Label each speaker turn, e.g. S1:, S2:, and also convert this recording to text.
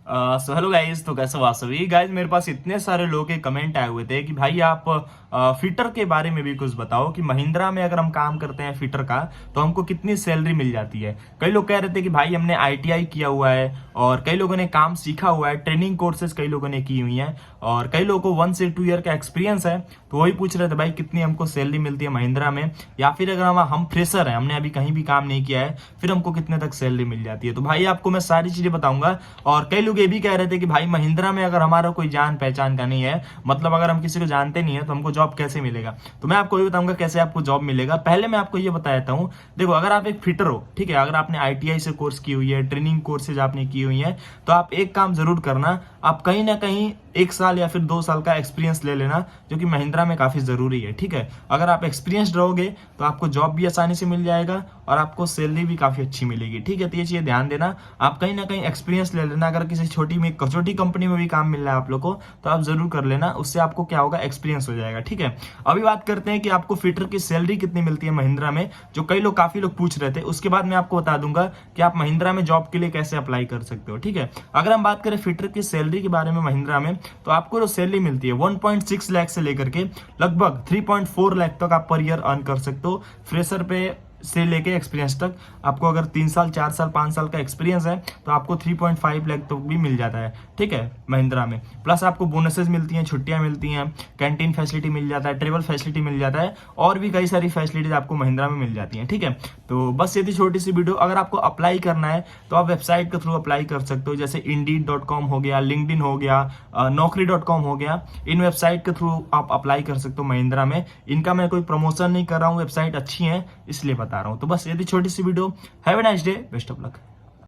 S1: So hello guys, तो कैसे हो आप सभी गाइज। मेरे पास इतने सारे लोगों के कमेंट आए हुए थे कि भाई आप फिटर के बारे में भी कुछ बताओ कि महिंद्रा में अगर हम काम करते हैं फिटर का तो हमको कितनी सैलरी मिल जाती है। कई लोग कह रहे थे कि भाई हमने आईटीआई किया हुआ है और कई लोगों ने काम सीखा हुआ है, ट्रेनिंग कोर्सेज कई लोगों ने की हुई है और कई लोगों को 1 से 2 ईयर का एक्सपीरियंस है। तो वही पूछ रहे थे भाई कितनी हमको सैलरी मिलती है महिंद्रा में, या फिर अगर हम फ्रेशर हैं, हमने अभी कहीं भी काम नहीं किया है, फिर हमको कितने तक सैलरी मिल जाती है। तो भाई आपको मैं सारी चीजें बताऊंगा। और कई लोग ये भी कह रहे थे कि भाई महिंद्रा में अगर हमारा कोई जान पहचान का नहीं है, मतलब अगर हम किसी को जानते नहीं है तो हमको जॉब कैसे मिलेगा। तो मैं आपको ये बताऊंगा कैसे आपको जॉब मिलेगा। पहले मैं आपको ये बता देता हूँ। देखो, अगर आप एक फिटर हो, ठीक है, अगर आपने आईटीआई से कोर्स की हुई है, ट्रेनिंग कोर्सेज आपने की हुई है, तो आप एक काम जरूर करना, आप कहीं ना कहीं 1 साल या फिर 2 साल का एक्सपीरियंस ले लेना, जो कि महिंद्रा में काफी जरूरी है। ठीक है, अगर आप एक्सपीरियंस रहोगे तो आपको जॉब भी आसानी से मिल जाएगा और आपको सैलरी भी काफी अच्छी मिलेगी। ठीक है, तो ये चीज ध्यान देना, आप कहीं ना कहीं एक्सपीरियंस ले लेना। अगर किसी छोटी कंपनी में भी काम मिल रहा है आप लोग को, तो आप जरूर कर लेना, उससे आपको क्या होगा, एक्सपीरियंस हो जाएगा। ठीक है, अभी बात करते हैं कि आपको फिटर की सैलरी कितनी मिलती है महिंद्रा में, जो काफी लोग पूछ रहे थे। उसके बाद मैं आपको बता दूंगा कि आप महिंद्रा में जॉब के लिए कैसे अप्लाई कर सकते हो। ठीक है, अगर हम बात करें फिटर की सैलरी के बारे में महिंद्रा में, तो आपको जो सैलरी मिलती है 1.6 लाख से लेकर के लगभग 3.4 लाख तक आप पर ईयर अर्न कर सकते हो। फ्रेशर पे से लेके एक्सपीरियंस तक आपको अगर 3 साल 4 साल 5 साल का एक्सपीरियंस है तो आपको 3.5 लाख तक भी मिल जाता है। ठीक है, महिंद्रा में प्लस आपको बोनसेस मिलती हैं, छुट्टियां मिलती हैं, कैंटीन फैसिलिटी मिल जाता है, ट्रेवल फैसिलिटी मिल जाता है और भी कई सारी फैसिलिटीज आपको महिंद्रा में मिल जाती हैं। ठीक है, तो बस ये थी छोटी सी वीडियो। अगर आपको अप्लाई करना है तो आप वेबसाइट के थ्रू अप्लाई कर सकते हो, जैसे Indeed.com हो गया, लिंक्डइन हो गया, Naukri.com हो गया। इन वेबसाइट के थ्रू आप अप्लाई कर सकते हो महिंद्रा में। इनका मैं कोई प्रमोशन नहीं कर रहा हूँ, वेबसाइट अच्छी है इसलिए बता रहा हूँ। तो बस ये थी छोटी सी video. Have a nice day, best of luck.